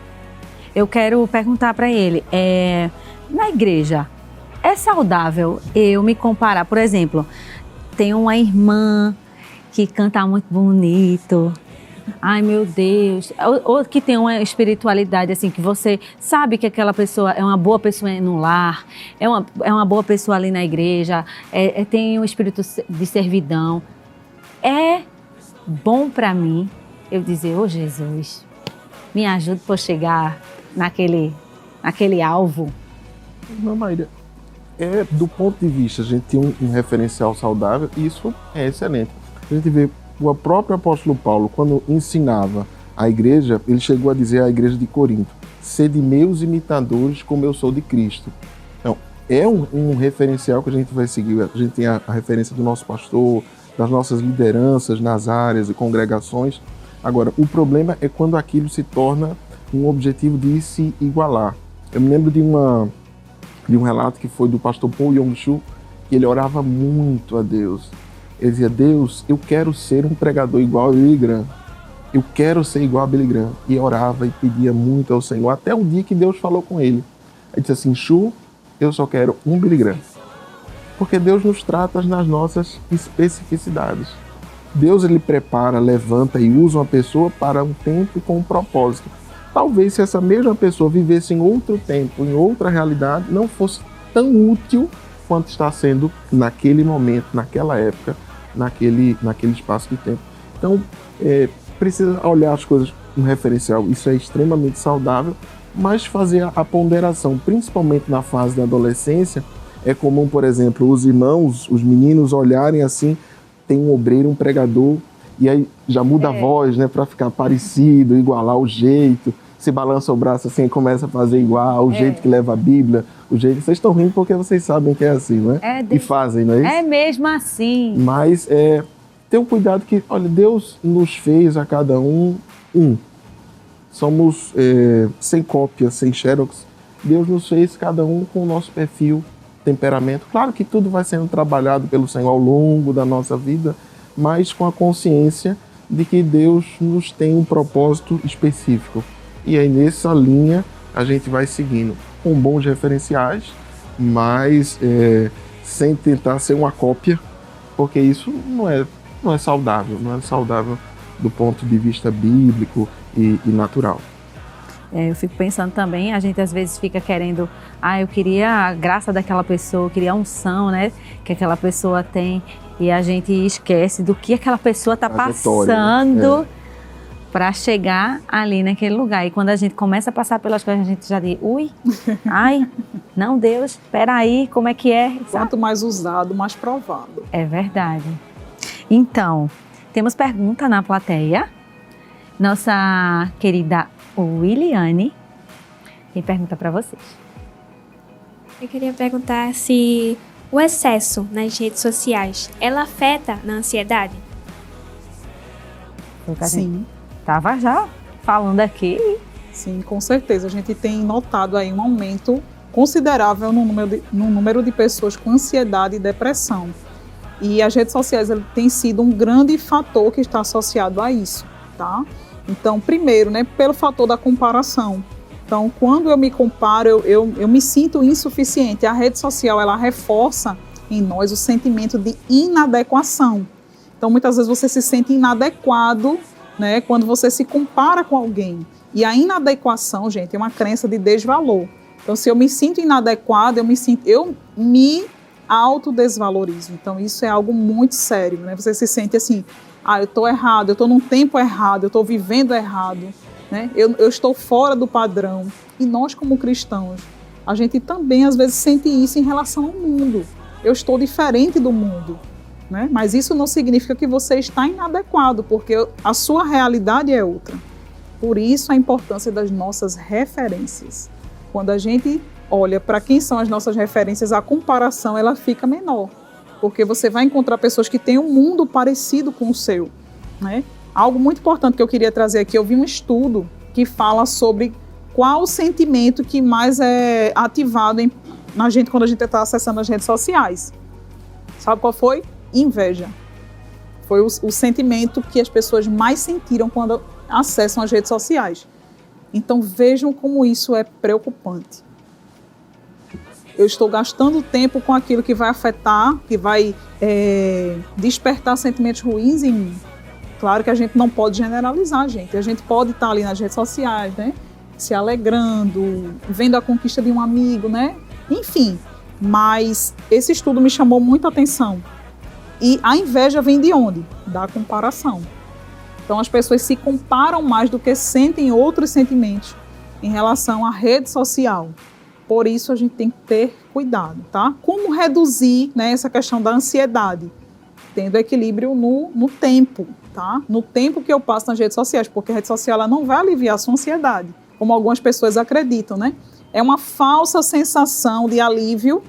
Eu quero perguntar para ele, na igreja, é saudável eu me comparar? Por exemplo, tem uma irmã que canta muito bonito, ai meu Deus, ou que tem uma espiritualidade assim, que você sabe que aquela pessoa é uma boa pessoa no lar, é uma boa pessoa ali na igreja, tem um espírito de servidão. É bom para mim eu dizer, ô Jesus, me ajude para chegar naquele alvo? Não, Maíra, do ponto de vista, a gente tem um referencial saudável e isso é excelente. A gente vê o próprio apóstolo Paulo, quando ensinava a igreja, ele chegou a dizer à igreja de Corinto, sede meus imitadores como eu sou de Cristo. Então, é um referencial que a gente vai seguir. A gente tem a referência do nosso pastor, das nossas lideranças nas áreas e congregações. Agora, o problema é quando aquilo se torna um objetivo de se igualar. Eu me lembro de um relato que foi do pastor Paul Yong-Soo, que ele orava muito a Deus. Ele dizia, Deus, eu quero ser um pregador igual a Billy Graham. Eu quero ser igual a Billy Graham. E orava e pedia muito ao Senhor, até um dia que Deus falou com ele. Ele disse assim, Shu, eu só quero um Billy Graham. Porque Deus nos trata nas nossas especificidades. Deus, ele prepara, levanta e usa uma pessoa para um tempo e com um propósito. Talvez se essa mesma pessoa vivesse em outro tempo, em outra realidade, não fosse tão útil quanto está sendo naquele momento, naquela época, naquele espaço de tempo. Então, precisa olhar as coisas no referencial. Isso é extremamente saudável, mas fazer a ponderação, principalmente na fase da adolescência, é comum, por exemplo, os irmãos, os meninos olharem assim, tem um obreiro, um pregador, e aí já muda a voz, né, para ficar parecido, igualar o jeito. Se balança o braço assim e começa a fazer igual, o jeito que leva a Bíblia, o jeito... Vocês estão rindo porque vocês sabem que é assim, não é? E fazem, não é isso? É mesmo assim. Mas ter um cuidado que, olha, Deus nos fez a cada um. Somos sem cópia, sem xerox. Deus nos fez cada um com o nosso perfil, temperamento. Claro que tudo vai sendo trabalhado pelo Senhor ao longo da nossa vida, mas com a consciência de que Deus nos tem um propósito específico. E aí nessa linha a gente vai seguindo com bons referenciais, mas sem tentar ser uma cópia, porque isso não é saudável, não é saudável do ponto de vista bíblico e natural. Eu fico pensando também, a gente às vezes fica querendo, eu queria a graça daquela pessoa, eu queria a unção, né, que aquela pessoa tem, e a gente esquece do que aquela pessoa está passando, né, para chegar ali naquele lugar. E quando a gente começa a passar pelas coisas, a gente já diz, não, Deus, espera aí, como é que é? Quanto mais usado, mais provado. É verdade. Então, temos pergunta na plateia. Nossa querida Williane tem pergunta para vocês. Eu queria perguntar se o excesso nas redes sociais, ela afeta na ansiedade? Sim. Estava já falando aqui. Sim, com certeza. A gente tem notado aí um aumento considerável no número de pessoas com ansiedade e depressão. E as redes sociais têm sido um grande fator que está associado a isso, tá? Então, primeiro, né, pelo fator da comparação. Então, quando eu me comparo, eu me sinto insuficiente. A rede social, ela reforça em nós o sentimento de inadequação. Então, muitas vezes você se sente inadequado, né, quando você se compara com alguém. E a inadequação, gente, é uma crença de desvalor. Então, se eu me sinto inadequado, eu me autodesvalorizo. Então, isso é algo muito sério, né? Você se sente assim, eu estou errado, eu estou num tempo errado, eu estou vivendo errado, né? Eu estou fora do padrão. E nós, como cristãos, a gente também, às vezes, sente isso em relação ao mundo. Eu estou diferente do mundo, né? Mas isso não significa que você está inadequado, porque a sua realidade é outra. Por isso, a importância das nossas referências. Quando a gente olha para quem são as nossas referências, a comparação ela fica menor. Porque você vai encontrar pessoas que têm um mundo parecido com o seu, né? Algo muito importante que eu queria trazer aqui, eu vi um estudo que fala sobre qual o sentimento que mais é ativado na gente quando a gente está acessando as redes sociais. Sabe qual foi? Inveja. Foi o sentimento que as pessoas mais sentiram quando acessam as redes sociais. Então vejam como isso é preocupante. Eu estou gastando tempo com aquilo que vai afetar, que vai despertar sentimentos ruins em mim. Claro que a gente não pode generalizar, gente. A gente pode estar ali nas redes sociais, né? Se alegrando, vendo a conquista de um amigo, né? Enfim, mas esse estudo me chamou muita atenção. E a inveja vem de onde? Da comparação. Então as pessoas se comparam mais do que sentem outros sentimentos em relação à rede social. Por isso a gente tem que ter cuidado, tá? Como reduzir, né, essa questão da ansiedade? Tendo equilíbrio no tempo, tá? No tempo que eu passo nas redes sociais, porque a rede social ela não vai aliviar a sua ansiedade, como algumas pessoas acreditam, né? É uma falsa sensação de alívio,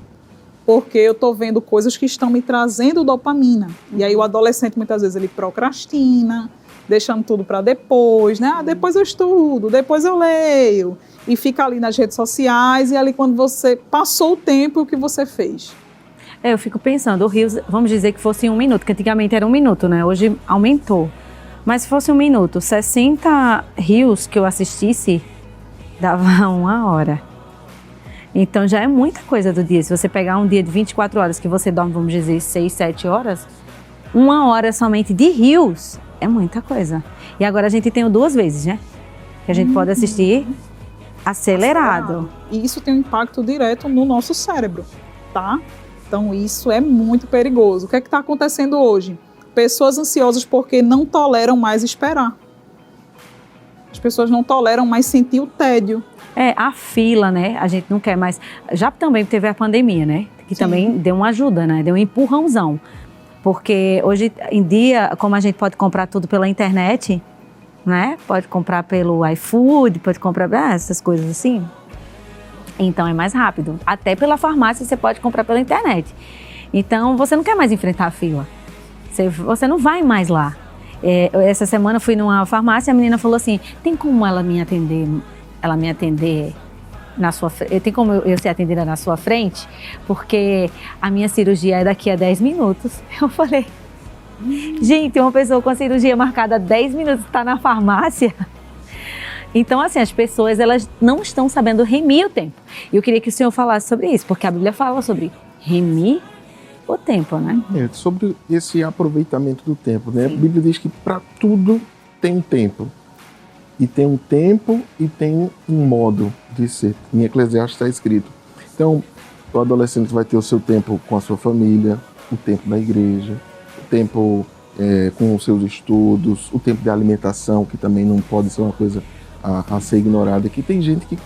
porque eu estou vendo coisas que estão me trazendo dopamina. E aí o adolescente muitas vezes ele procrastina, deixando tudo para depois, né? Depois eu estudo, depois eu leio. E fica ali nas redes sociais, e ali quando você passou o tempo, o que você fez? Eu fico pensando, o Rios, vamos dizer que fosse 1 minuto, que antigamente era 1 minuto, né? Hoje aumentou. Mas se fosse 1 minuto, 60 Rios que eu assistisse, dava 1 hora. Então já é muita coisa do dia. Se você pegar um dia de 24 horas, que você dorme, vamos dizer, 6, 7 horas, 1 hora somente de Rios é muita coisa. E agora a gente tem 2 vezes, né? Que a gente pode assistir acelerado. E isso tem um impacto direto no nosso cérebro, tá? Então isso é muito perigoso. O que é que está acontecendo hoje? Pessoas ansiosas porque não toleram mais esperar. As pessoas não toleram mais sentir o tédio. A fila, né? A gente não quer mais. Já também teve a pandemia, né? Que Sim. também deu uma ajuda, né? Deu um empurrãozão. Porque hoje em dia, como a gente pode comprar tudo pela internet, né? Pode comprar pelo iFood, pode comprar essas coisas assim. Então é mais rápido. Até pela farmácia você pode comprar pela internet. Então você não quer mais enfrentar a fila. Você não vai mais lá. Essa semana eu fui numa farmácia e a menina falou assim, tem como ela me atender na sua frente? Tem como eu ser atendida na sua frente? Porque a minha cirurgia é daqui a 10 minutos. Eu falei, gente, uma pessoa com a cirurgia marcada há 10 minutos está na farmácia. Então, assim, as pessoas elas não estão sabendo remir o tempo. E eu queria que o senhor falasse sobre isso, porque a Bíblia fala sobre remir o tempo, né? Sobre esse aproveitamento do tempo, né? A Bíblia diz que para tudo tem um tempo. E tem um tempo e tem um modo de ser. Em Eclesiastes está escrito. Então, o adolescente vai ter o seu tempo com a sua família, o tempo da igreja, o tempo com os seus estudos, o tempo de alimentação, que também não pode ser uma coisa a ser ignorada. Que tem gente que,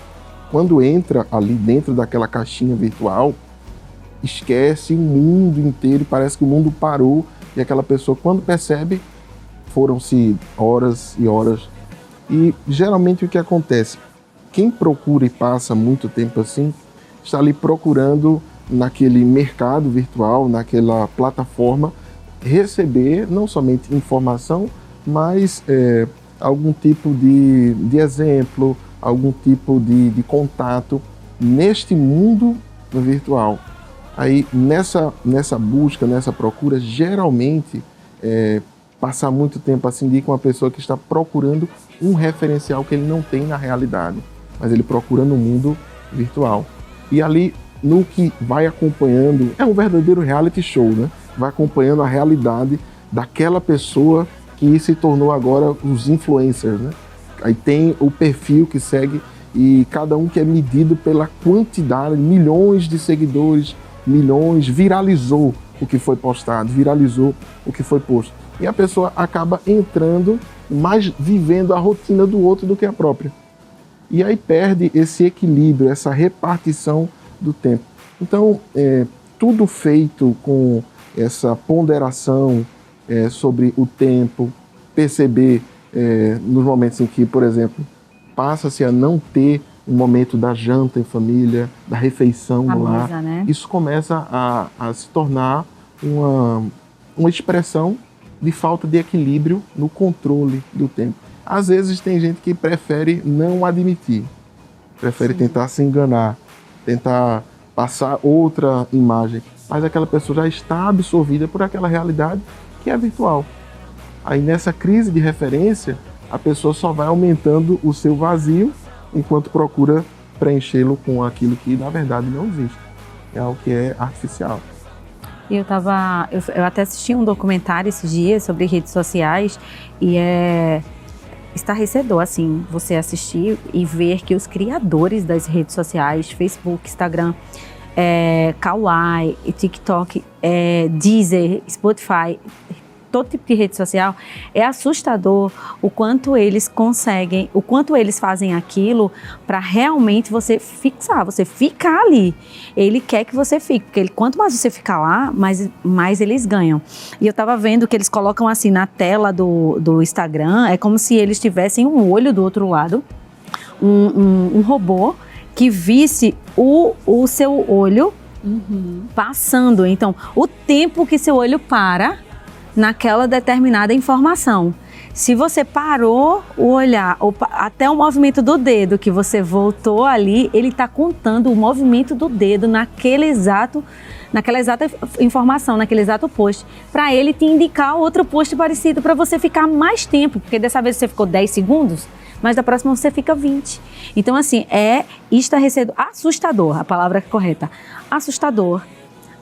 quando entra ali dentro daquela caixinha virtual, esquece o mundo inteiro e parece que o mundo parou. E aquela pessoa, quando percebe, foram-se horas e horas. E geralmente o que acontece? Quem procura e passa muito tempo assim, está ali procurando naquele mercado virtual, naquela plataforma, receber não somente informação, mas algum tipo de exemplo, algum tipo de contato neste mundo virtual. Aí nessa busca, nessa procura, geralmente passar muito tempo assim indica uma pessoa que está procurando um referencial que ele não tem na realidade, mas ele procura no mundo virtual. E ali, no que vai acompanhando, é um verdadeiro reality show, né? Vai acompanhando a realidade daquela pessoa que se tornou agora os influencers, né? Aí tem o perfil que segue e cada um que é medido pela quantidade, milhões de seguidores, milhões, viralizou o que foi postado, viralizou o que foi posto. E a pessoa acaba entrando, mais vivendo a rotina do outro do que a própria. E aí perde esse equilíbrio, essa repartição do tempo. Então, tudo feito com essa ponderação sobre o tempo, perceber nos momentos em que, por exemplo, passa-se a não ter um momento da janta em família, da refeição no lar, né? Isso começa a se tornar uma expressão de falta de equilíbrio no controle do tempo. Às vezes tem gente que prefere não admitir, prefere tentar se enganar, tentar passar outra imagem, mas aquela pessoa já está absorvida por aquela realidade que é virtual. Aí nessa crise de referência, a pessoa só vai aumentando o seu vazio enquanto procura preenchê-lo com aquilo que na verdade não existe. É algo que é artificial. Eu até assisti um documentário esses dias sobre redes sociais e é estarrecedor, assim, você assistir e ver que os criadores das redes sociais, Facebook, Instagram, Kawaii, TikTok, Deezer, Spotify, todo tipo de rede social, é assustador o quanto eles conseguem, o quanto eles fazem aquilo para realmente você fixar, você ficar ali. Ele quer que você fique, porque quanto mais você ficar lá, mais eles ganham. E eu tava vendo que eles colocam assim na tela do Instagram, é como se eles tivessem um olho do outro lado, um robô que visse o seu olho passando. Então, o tempo que seu olho para naquela determinada informação. Se você parou o olhar, até o movimento do dedo que você voltou ali, ele está contando o movimento do dedo naquela exata informação, naquele exato post, para ele te indicar outro post parecido, para você ficar mais tempo, porque dessa vez você ficou 10 segundos, mas da próxima você fica 20. Então, assim, estarrecedor, assustador, a palavra correta, assustador,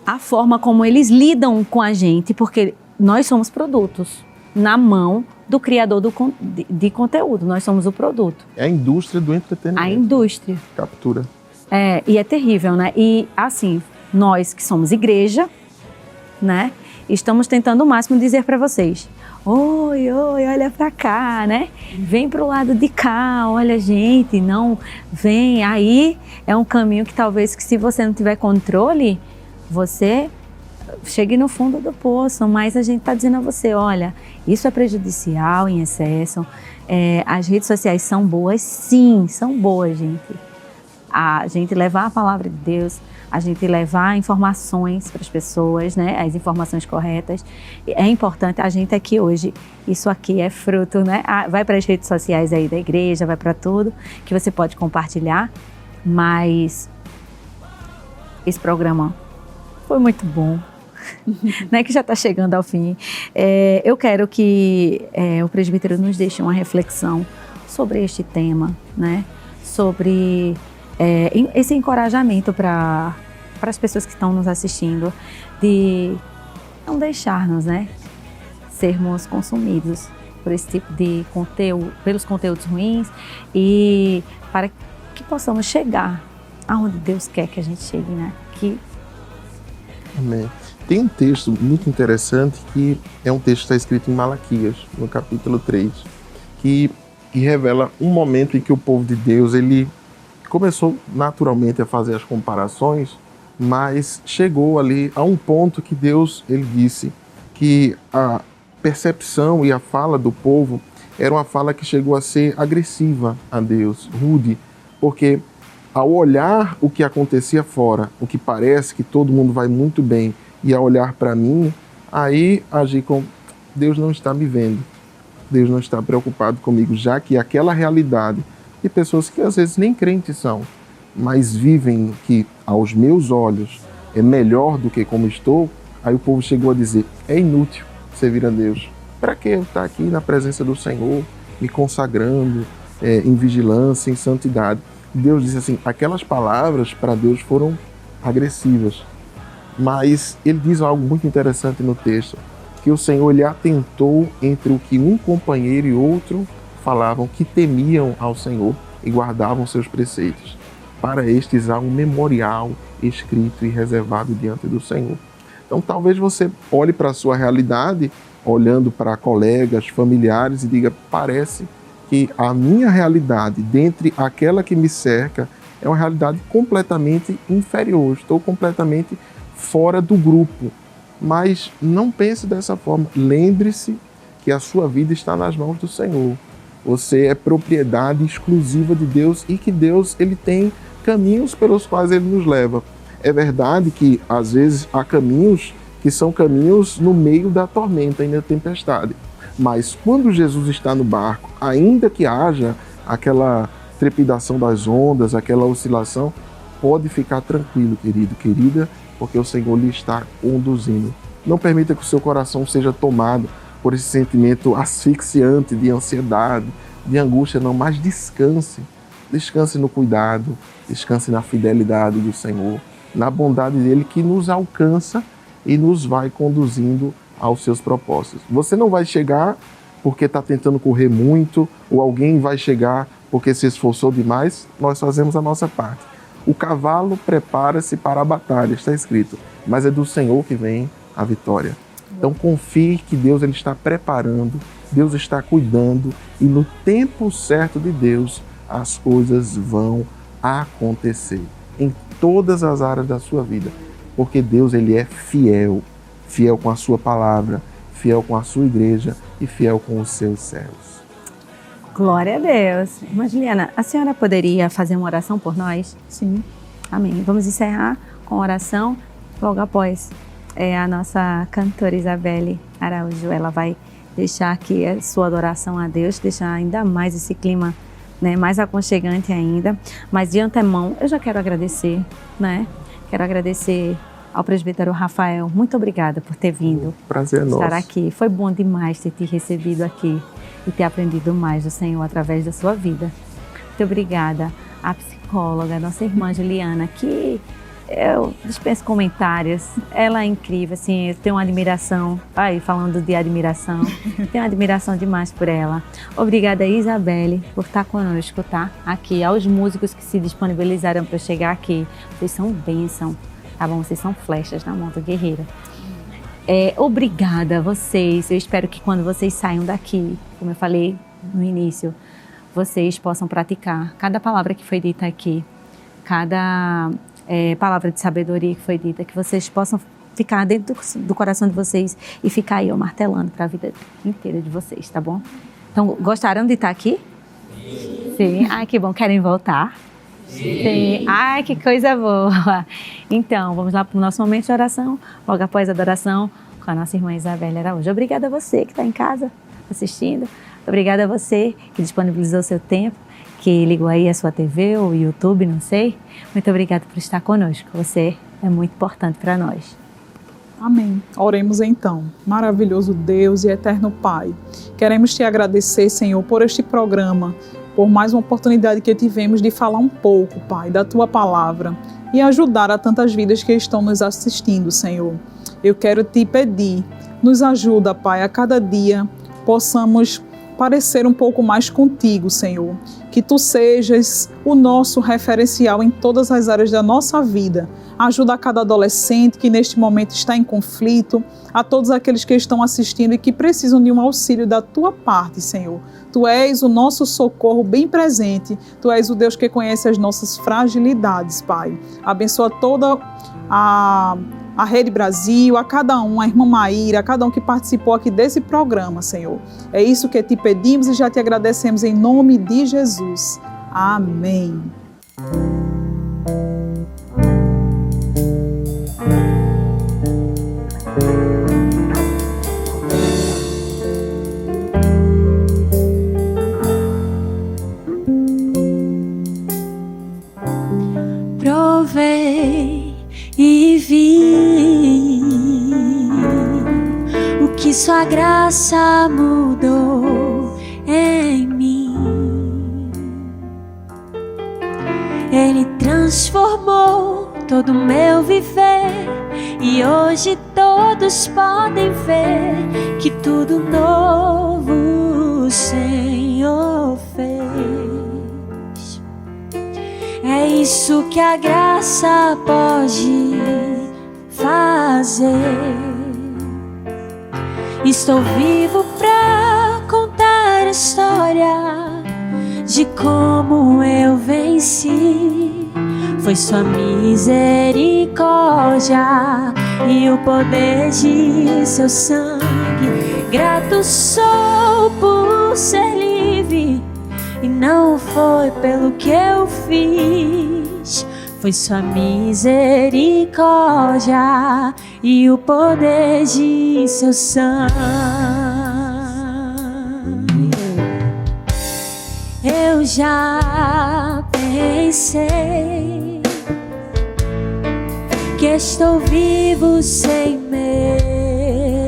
a forma como eles lidam com a gente, porque nós somos produtos na mão do criador de conteúdo. Nós somos o produto. É a indústria do entretenimento. A indústria. Captura. E é terrível, né? E, assim, nós que somos igreja, né? Estamos tentando o máximo dizer para vocês: oi, olha para cá, né? Vem pro lado de cá, olha, gente, não vem. Aí é um caminho que talvez que se você não tiver controle, você chegue no fundo do poço, mas a gente está dizendo a você, olha, isso é prejudicial em excesso, as redes sociais são boas, sim, são boas, gente. A gente levar a palavra de Deus, a gente levar informações para as pessoas, né, as informações corretas, é importante. A gente aqui hoje, isso aqui é fruto, né, vai para as redes sociais aí da igreja, vai para tudo, que você pode compartilhar, mas esse programa foi muito bom. Né, que já está chegando ao fim. Eu quero que o presbítero nos deixe uma reflexão sobre este tema, né, sobre esse encorajamento para as pessoas que estão nos assistindo, de não deixar-nos, né, sermos consumidos por esse tipo de conteúdo, pelos conteúdos ruins, e para que possamos chegar aonde Deus quer que a gente chegue, né? Amém. Tem um texto muito interessante que é um texto que está escrito em Malaquias, no capítulo 3, que revela um momento em que o povo de Deus ele começou naturalmente a fazer as comparações, mas chegou ali a um ponto que Deus ele disse que a percepção e a fala do povo era uma fala que chegou a ser agressiva a Deus, rude, porque ao olhar o que acontecia fora, o que parece que todo mundo vai muito bem, e ao olhar para mim, aí agir com Deus não está me vendo, Deus não está preocupado comigo, já que aquela realidade de pessoas que às vezes nem crentes são, mas vivem que aos meus olhos é melhor do que como estou, aí o povo chegou a dizer, é inútil servir a Deus. Para que eu estar aqui na presença do Senhor, me consagrando em vigilância, em santidade? Deus disse assim, aquelas palavras para Deus foram agressivas, mas ele diz algo muito interessante no texto, que o Senhor ele atentou entre o que um companheiro e outro falavam, que temiam ao Senhor e guardavam seus preceitos. Para estes há um memorial escrito e reservado diante do Senhor. Então talvez você olhe para a sua realidade, olhando para colegas, familiares e diga, parece que a minha realidade, dentre aquela que me cerca, é uma realidade completamente inferior, estou completamente fora do grupo. Mas não pense dessa forma, lembre-se que a sua vida está nas mãos do Senhor. Você é propriedade exclusiva de Deus e que Deus ele tem caminhos pelos quais ele nos leva. É verdade que às vezes há caminhos que são caminhos no meio da tormenta e da tempestade. Mas quando Jesus está no barco, ainda que haja aquela trepidação das ondas, aquela oscilação, pode ficar tranquilo, querido, querida, porque o Senhor lhe está conduzindo. Não permita que o seu coração seja tomado por esse sentimento asfixiante de ansiedade, de angústia, não, mas descanse. Descanse no cuidado, descanse na fidelidade do Senhor, na bondade dele que nos alcança e nos vai conduzindo aos seus propósitos. Você não vai chegar porque está tentando correr muito, ou alguém vai chegar porque se esforçou demais. Nós fazemos a nossa parte. O cavalo prepara-se para a batalha, está escrito, mas é do Senhor que vem a vitória. Então confie que Deus ele está preparando, Deus está cuidando e no tempo certo de Deus as coisas vão acontecer em todas as áreas da sua vida, porque Deus ele é fiel, fiel com a sua palavra, fiel com a sua igreja e fiel com os seus servos. Glória a Deus. Irmã Juliana, a senhora poderia fazer uma oração por nós? Sim. Amém. Vamos encerrar com a oração logo após a nossa cantora Isabelle Araújo. Ela vai deixar aqui a sua adoração a Deus, deixar ainda mais esse clima, né, mais aconchegante ainda. Mas de antemão, eu já quero agradecer, né? Quero agradecer ao presbítero Rafael. Muito obrigada por ter vindo. Prazer é nosso. Estar aqui. Foi bom demais ter te recebido aqui e ter aprendido mais do Senhor através da sua vida. Muito obrigada à psicóloga, nossa irmã Juliana, que eu dispenso comentários. Ela é incrível, assim, eu tenho uma admiração. Aí, falando de admiração, tenho uma admiração demais por ela. Obrigada, Isabelle, por estar conosco, tá? Aqui, aos músicos que se disponibilizaram para chegar aqui. Vocês são bênção, tá bom? Vocês são flechas na mão do guerreiro. Obrigada a vocês. Eu espero que quando vocês saiam daqui, como eu falei no início, vocês possam praticar cada palavra que foi dita aqui, cada palavra de sabedoria que foi dita, que vocês possam ficar dentro do coração de vocês e ficar aí, ó, martelando para a vida inteira de vocês, tá bom? Então, gostaram de estar aqui? Sim. Ai, que bom. Querem voltar? Sim. Ai, que coisa boa. Então, vamos lá para o nosso momento de oração, logo após a adoração com a nossa irmã Isabelle Araújo. Obrigada a você que está em casa assistindo. Obrigada a você que disponibilizou o seu tempo, que ligou aí a sua TV ou YouTube, não sei. Muito obrigada por estar conosco. Você é muito importante para nós. Amém. Oremos então. Maravilhoso Deus e eterno Pai, queremos te agradecer, Senhor, por este programa, por mais uma oportunidade que tivemos de falar um pouco, Pai, da Tua Palavra e ajudar a tantas vidas que estão nos assistindo, Senhor. Eu quero te pedir, nos ajuda, Pai, a cada dia possamos parecer um pouco mais contigo, Senhor. Que Tu sejas o nosso referencial em todas as áreas da nossa vida. Ajuda a cada adolescente que neste momento está em conflito, a todos aqueles que estão assistindo e que precisam de um auxílio da Tua parte, Senhor. Tu és o nosso socorro bem presente. Tu és o Deus que conhece as nossas fragilidades, Pai. Abençoa toda a Rede Brasil, a cada um, a irmã Maíra, a cada um que participou aqui desse programa, Senhor. É isso que te pedimos e já te agradecemos em nome de Jesus. Amém. Provei e vi o que sua graça mudou em mim. Ele transformou todo o meu viver e hoje todos podem ver que tudo novo o Senhor fez. É isso que a graça pode fazer. Estou vivo pra contar a história de como eu venci. Foi sua misericórdia e o poder de seu sangue. Grato sou por ser livre. E não foi pelo que eu fiz, foi sua misericórdia e o poder de seu sangue. Eu já pensei que estou vivo sem merecer.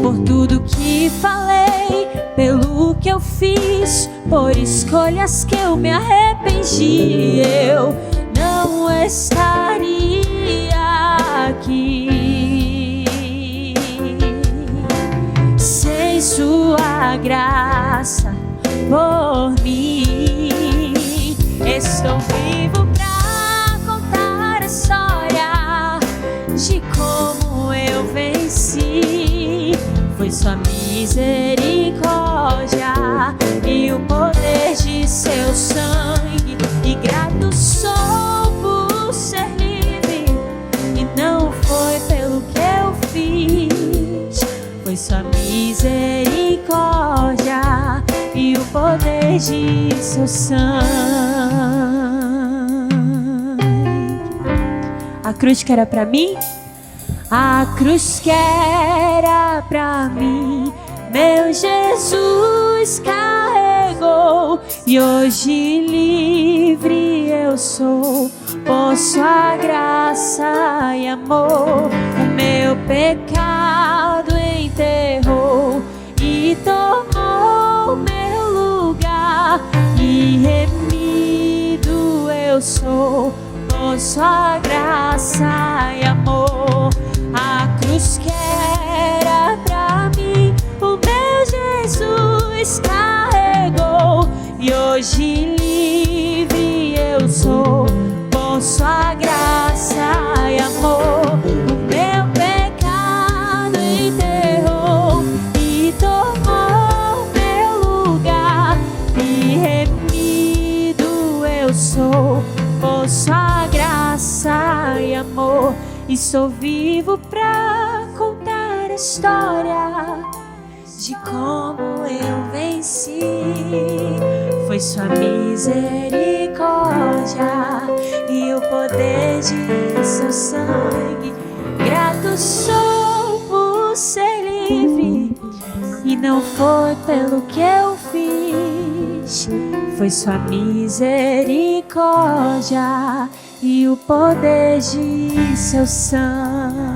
Por tudo que falei, pelo que eu fiz, por escolhas que eu me arrependi, eu não estaria aqui sem sua graça por mim. Estou vivo pra contar a história de como eu venci. Foi sua misericórdia e o poder de seu sangue. E grato sou por ser livre. E não foi pelo que eu fiz, foi sua misericórdia e o poder de seu sangue. A cruz que era pra mim, a cruz que era pra mim, meu Jesus carregou. E hoje livre eu sou, por sua graça e amor. O meu pecado enterrou e tomou meu lugar. E remido eu sou, por sua graça e amor. A cruz que era pra mim, o meu Jesus carregou. E hoje livre eu sou, por sua graça e amor. O meu pecado enterrou e tomou meu lugar. E remido eu sou, por sua graça e amor. E sou vivo pra contar a história de como eu venci. Foi sua misericórdia e o poder de seu sangue. Grato sou por ser livre. E não foi pelo que eu fiz, foi sua misericórdia e o poder de seu sangue.